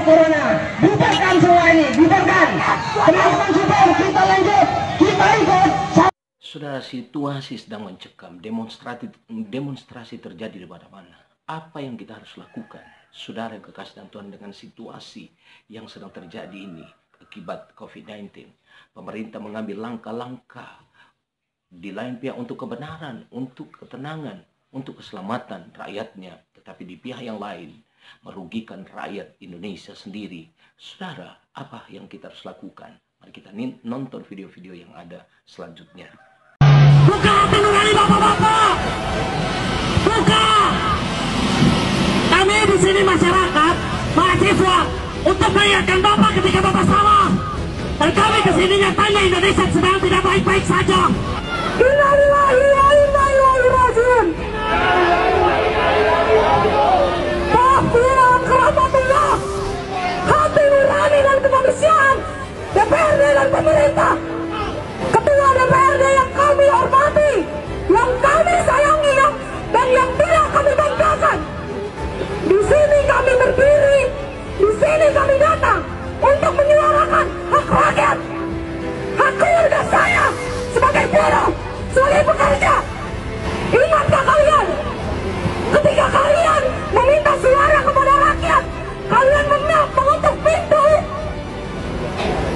corona. Bubarkan semua ini, bubarkan. Teman-teman supporter, kita lanjut, kita ikut. Saudara, situasi sedang mencekam, demonstrasi terjadi di mana-mana. Apa yang kita harus lakukan, saudara yang kekasih dalam Tuhan, dengan situasi yang sedang terjadi ini akibat COVID-19? Pemerintah mengambil langkah-langkah di lain pihak untuk kebenaran, untuk ketenangan, untuk keselamatan rakyatnya, tetapi di pihak yang lain merugikan rakyat Indonesia sendiri. Saudara, apa yang kita harus lakukan? Mari kita nonton video-video yang ada selanjutnya. Buka hati nurani bapak-bapak, buka. Kami di sini masyarakat, mahasiswa, untuk mengingatkan bapak ketika bapak salah. Dan kami kesini nyatanya Indonesia sedang tidak baik-baik saja. Innalillahi wa inna ilaihi raji'un. Tahfiran keramatullah, hati nurani dan kemanusiaan, DPRD dan pemerintah, Ketua DPRD yang kami hormati, yang kami sayangi, dan yang tidak kami banggakan. Di sini kami berdiri, di sini kami datang untuk menyuarakan hak rakyat, hak keluarga saya sebagai buruh, sebagai pekerja. Ingatkah kalian, ketika kalian meminta suara kepada rakyat, kalian mengetuk pintu,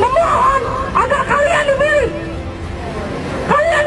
memohon agar kalian dipilih. Kalian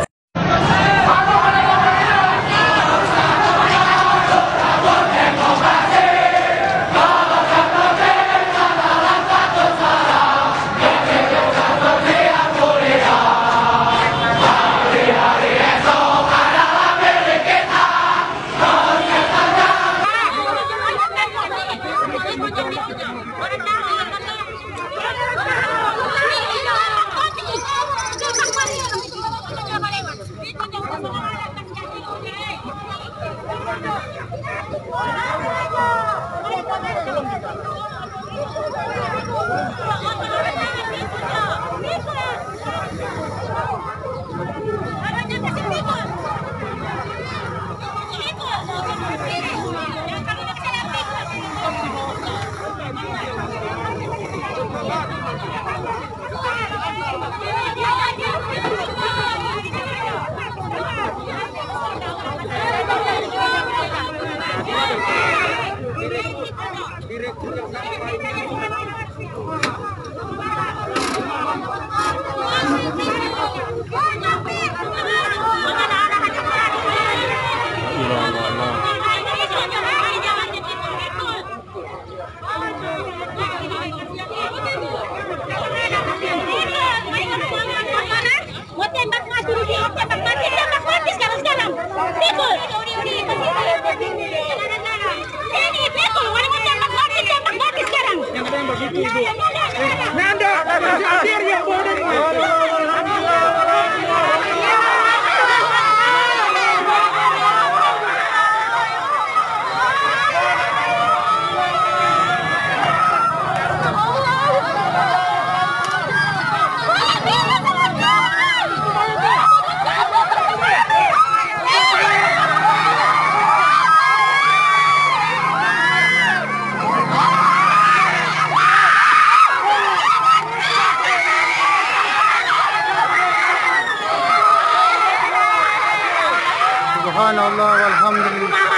Subhanallah walhamdulillah.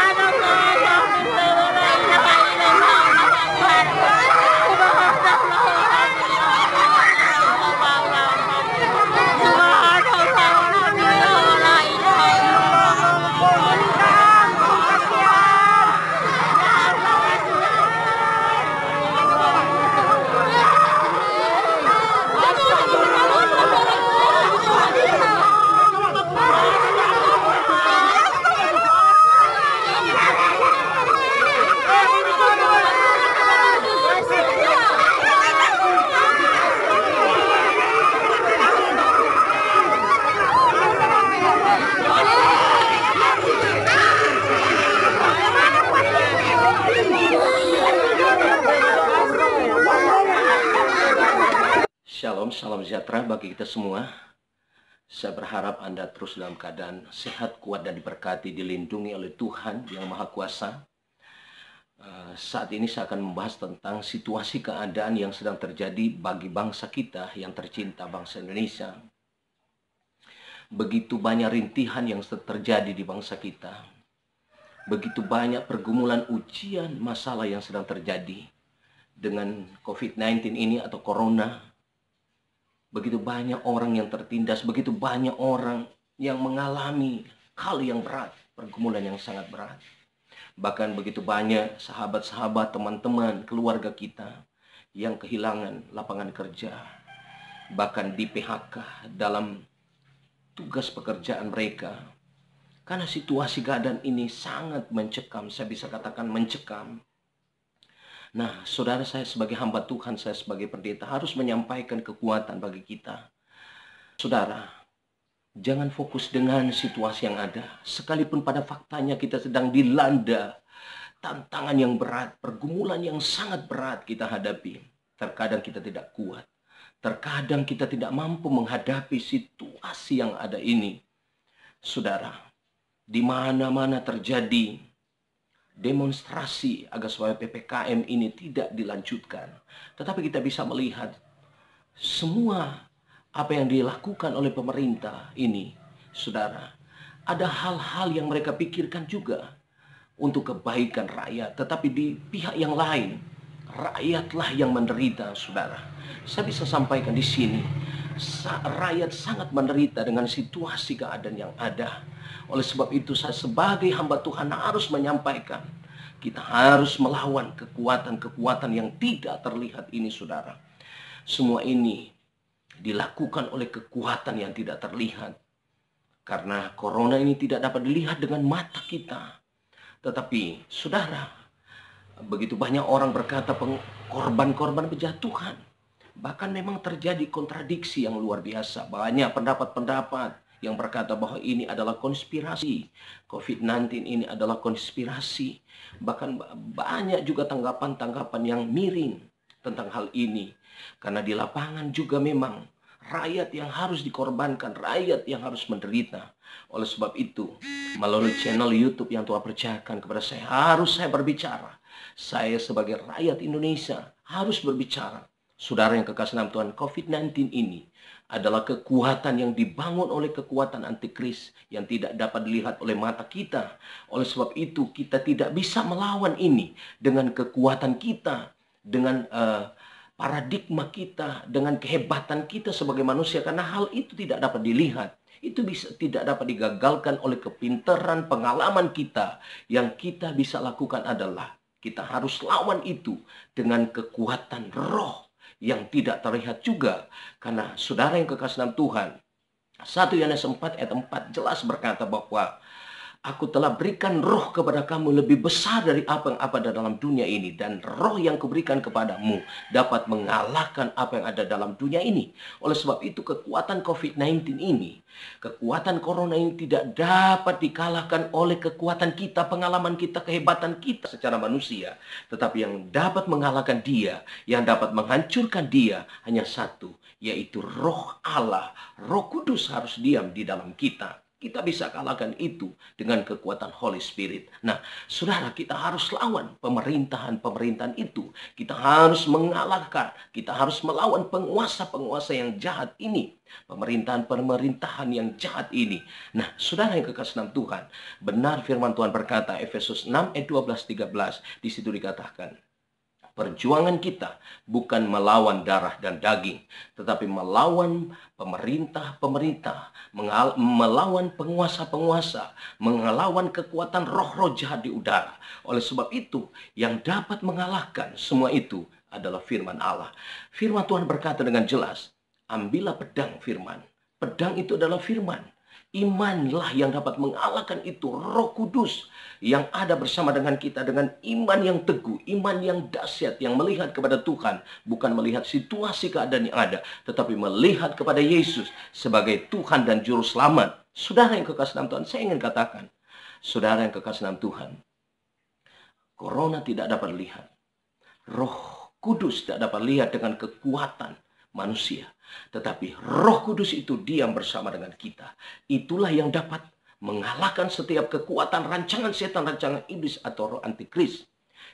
Shalom, salam sejahtera bagi kita semua. Saya berharap Anda terus dalam keadaan sehat, kuat, dan diberkati, dilindungi oleh Tuhan yang Maha Kuasa. Saat ini saya akan membahas tentang situasi keadaan yang sedang terjadi bagi bangsa kita yang tercinta, bangsa Indonesia. Begitu banyak rintihan yang terjadi di bangsa kita. Begitu banyak pergumulan, ujian, masalah yang sedang terjadi dengan COVID-19 ini atau Corona. Begitu banyak orang yang tertindas, begitu banyak orang yang mengalami hal yang berat, pergumulan yang sangat berat. Bahkan begitu banyak sahabat-sahabat, teman-teman, keluarga kita yang kehilangan lapangan kerja. Bahkan di PHK dalam tugas pekerjaan mereka. Karena situasi keadaan ini sangat mencekam, saya bisa katakan mencekam. Nah, saudara, saya sebagai hamba Tuhan, saya sebagai pendeta harus menyampaikan kekuatan bagi kita. Saudara, jangan fokus dengan situasi yang ada. Sekalipun pada faktanya kita sedang dilanda tantangan yang berat, pergumulan yang sangat berat kita hadapi. Terkadang kita tidak kuat. Terkadang kita tidak mampu menghadapi situasi yang ada ini. Saudara, di mana-mana terjadi demonstrasi agar supaya PPKM ini tidak dilanjutkan. Tetapi kita bisa melihat semua apa yang dilakukan oleh pemerintah ini, saudara, ada hal-hal yang mereka pikirkan juga untuk kebaikan rakyat. Tetapi di pihak yang lain, rakyatlah yang menderita, saudara. Saya bisa sampaikan di sini, rakyat sangat menderita dengan situasi keadaan yang ada. Oleh sebab itu, saya sebagai hamba Tuhan harus menyampaikan, kita harus melawan kekuatan-kekuatan yang tidak terlihat ini, saudara. Semua ini dilakukan oleh kekuatan yang tidak terlihat. Karena corona ini tidak dapat dilihat dengan mata kita. Tetapi, saudara, begitu banyak orang berkata korban-korban berjatuhan. Bahkan memang terjadi kontradiksi yang luar biasa. Banyak pendapat-pendapat yang berkata bahwa ini adalah konspirasi. COVID-19 ini adalah konspirasi. Bahkan banyak juga tanggapan-tanggapan yang miring tentang hal ini. Karena di lapangan juga memang rakyat yang harus dikorbankan, rakyat yang harus menderita. Oleh sebab itu, melalui channel YouTube yang Tuhan percayakan kepada saya, harus saya berbicara. Saya sebagai rakyat Indonesia harus berbicara. Saudara yang kekasih dalam Tuhan, COVID-19 ini adalah kekuatan yang dibangun oleh kekuatan antikris yang tidak dapat dilihat oleh mata kita. Oleh sebab itu, kita tidak bisa melawan ini dengan kekuatan kita, dengan paradigma kita, dengan kehebatan kita sebagai manusia, karena hal itu tidak dapat dilihat. Itu tidak dapat digagalkan oleh kepintaran pengalaman kita. Yang kita bisa lakukan adalah kita harus lawan itu dengan kekuatan roh yang tidak terlihat juga. Karena saudara yang kekasih dalam Tuhan, 1 Yohanes 4 ayat 4 jelas berkata bahwa aku telah berikan roh kepada kamu lebih besar dari apa yang ada dalam dunia ini. Dan roh yang kuberikan kepadamu dapat mengalahkan apa yang ada dalam dunia ini. Oleh sebab itu kekuatan COVID-19 ini, kekuatan corona ini tidak dapat dikalahkan oleh kekuatan kita, pengalaman kita, kehebatan kita secara manusia. Tetapi yang dapat mengalahkan dia, yang dapat menghancurkan dia hanya satu, yaitu roh Allah. Roh Kudus harus diam di dalam kita. Kita bisa kalahkan itu dengan kekuatan Holy Spirit. Nah, saudara, kita harus lawan pemerintahan-pemerintahan itu. Kita harus mengalahkan, kita harus melawan penguasa-penguasa yang jahat ini. Pemerintahan-pemerintahan yang jahat ini. Nah, saudara yang kekasih dalam Tuhan, benar firman Tuhan berkata, Efesus 6 ayat 12-13, di situ dikatakan, perjuangan kita bukan melawan darah dan daging, tetapi melawan pemerintah-pemerintah, melawan penguasa-penguasa, melawan kekuatan roh-roh jahat di udara. Oleh sebab itu, yang dapat mengalahkan semua itu adalah firman Allah. Firman Tuhan berkata dengan jelas, ambillah pedang firman. Pedang itu adalah firman. Imanlah yang dapat mengalahkan itu, Roh Kudus yang ada bersama dengan kita, dengan iman yang teguh, iman yang dahsyat, yang melihat kepada Tuhan, bukan melihat situasi keadaan yang ada, tetapi melihat kepada Yesus sebagai Tuhan dan Juru Selamat. Saudara yang kekasih dalam Tuhan, saya ingin katakan, saudara yang kekasih dalam Tuhan, corona tidak dapat lihat, Roh Kudus tidak dapat lihat dengan kekuatan manusia. Tetapi Roh Kudus itu diam bersama dengan kita. Itulah yang dapat mengalahkan setiap kekuatan rancangan setan, rancangan iblis atau roh antikris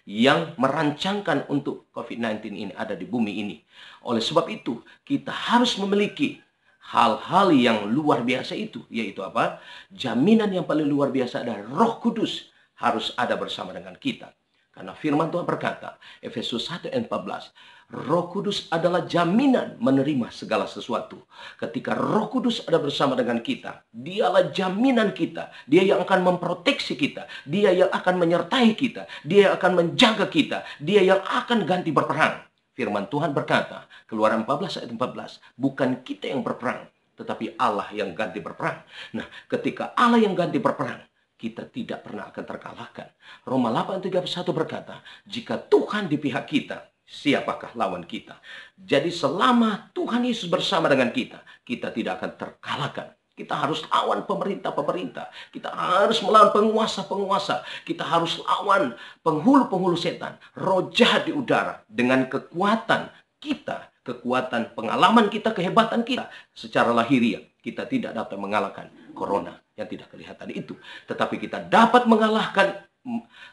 yang merancangkan untuk COVID-19 ini ada di bumi ini. Oleh sebab itu, kita harus memiliki hal-hal yang luar biasa itu, yaitu apa? Jaminan yang paling luar biasa adalah Roh Kudus harus ada bersama dengan kita. Karena firman Tuhan berkata, Efesus 1 ayat 14, Roh Kudus adalah jaminan menerima segala sesuatu. Ketika Roh Kudus ada bersama dengan kita, dialah jaminan kita. Dia yang akan memproteksi kita. Dia yang akan menyertai kita. Dia yang akan menjaga kita. Dia yang akan ganti berperang. Firman Tuhan berkata, Keluaran 14 ayat 14, bukan kita yang berperang, tetapi Allah yang ganti berperang. Nah, ketika Allah yang ganti berperang, kita tidak pernah akan terkalahkan. Roma 8:31 berkata, jika Tuhan di pihak kita, siapakah lawan kita? Jadi selama Tuhan Yesus bersama dengan kita, kita tidak akan terkalahkan. Kita harus lawan pemerintah-pemerintah. Kita harus melawan penguasa-penguasa. Kita harus lawan penghulu-penghulu setan. Roh jahat di udara. Dengan kekuatan kita, kekuatan pengalaman kita, kehebatan kita. Secara lahiriah, kita tidak dapat mengalahkan corona yang tidak kelihatan itu. Tetapi kita dapat mengalahkan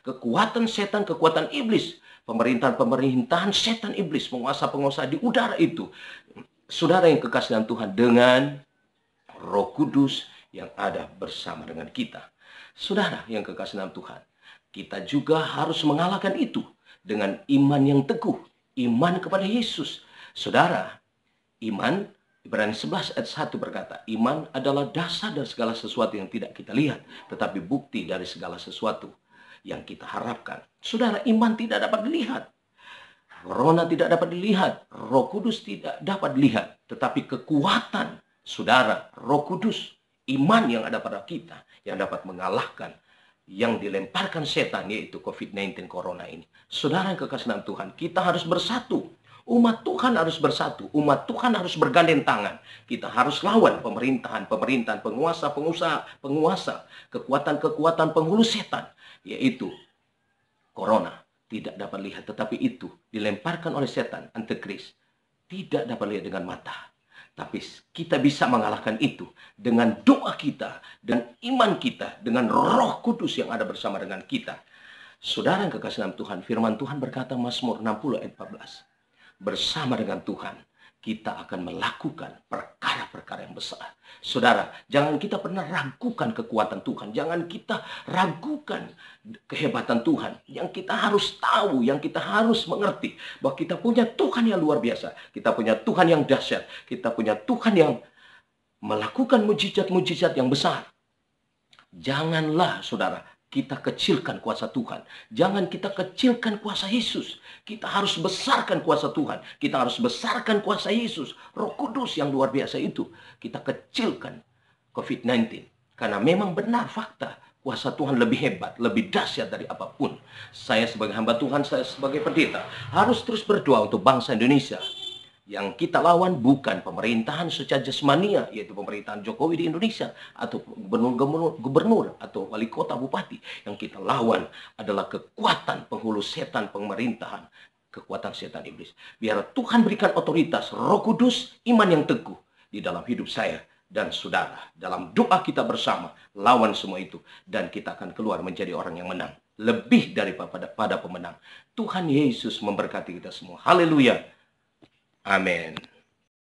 kekuatan setan, kekuatan iblis. Pemerintahan-pemerintahan setan iblis, penguasa-penguasa di udara itu. Saudara yang kekasih dalam Tuhan, dengan Roh Kudus yang ada bersama dengan kita. Saudara yang kekasih dalam Tuhan, kita juga harus mengalahkan itu dengan iman yang teguh, iman kepada Yesus. Saudara, iman, Ibrani 11 ayat 1 berkata, iman adalah dasar dari segala sesuatu yang tidak kita lihat, tetapi bukti dari segala sesuatu yang kita harapkan. Saudara, iman tidak dapat dilihat. Corona tidak dapat dilihat. Roh Kudus tidak dapat dilihat. Tetapi kekuatan, saudara, Roh Kudus, iman yang ada pada kita, yang dapat mengalahkan yang dilemparkan setan, yaitu COVID-19 Corona ini. Saudara yang kekasih dalam Tuhan, kita harus bersatu. Umat Tuhan harus bersatu. Umat Tuhan harus bergandeng tangan. Kita harus lawan pemerintahan, penguasa, kekuatan-kekuatan penghulu setan, yaitu Corona. Tidak dapat lihat, tetapi itu dilemparkan oleh setan, antikris. Tidak dapat lihat dengan mata. Tapi kita bisa mengalahkan itu dengan doa kita, dan iman kita, dengan Roh Kudus yang ada bersama dengan kita. Saudara yang kekasih dalam Tuhan, firman Tuhan berkata Mazmur 60 ayat 14. Bersama dengan Tuhan, kita akan melakukan perkara-perkara yang besar. Saudara, jangan kita pernah ragukan kekuatan Tuhan. Jangan kita ragukan kehebatan Tuhan. Yang kita harus tahu, yang kita harus mengerti, bahwa kita punya Tuhan yang luar biasa. Kita punya Tuhan yang dahsyat. Kita punya Tuhan yang melakukan mujizat-mujizat yang besar. Janganlah, saudara, kita kecilkan kuasa Tuhan. Jangan kita kecilkan kuasa Yesus. Kita harus besarkan kuasa Tuhan. Kita harus besarkan kuasa Yesus. Roh Kudus yang luar biasa itu. Kita kecilkan COVID-19. Karena memang benar fakta. Kuasa Tuhan lebih hebat, lebih dahsyat dari apapun. Saya sebagai hamba Tuhan, saya sebagai pendeta, harus terus berdoa untuk bangsa Indonesia. Yang kita lawan bukan pemerintahan secara jasmania, yaitu pemerintahan Jokowi di Indonesia, atau gubernur atau wali kota, bupati. Yang kita lawan adalah kekuatan penghulu setan pemerintahan, kekuatan setan iblis. Biar Tuhan berikan otoritas, Roh Kudus, iman yang teguh di dalam hidup saya dan saudara. Dalam doa kita bersama, lawan semua itu, dan kita akan keluar menjadi orang yang menang. Lebih daripada pemenang. Tuhan Yesus memberkati kita semua. Haleluya. Amin.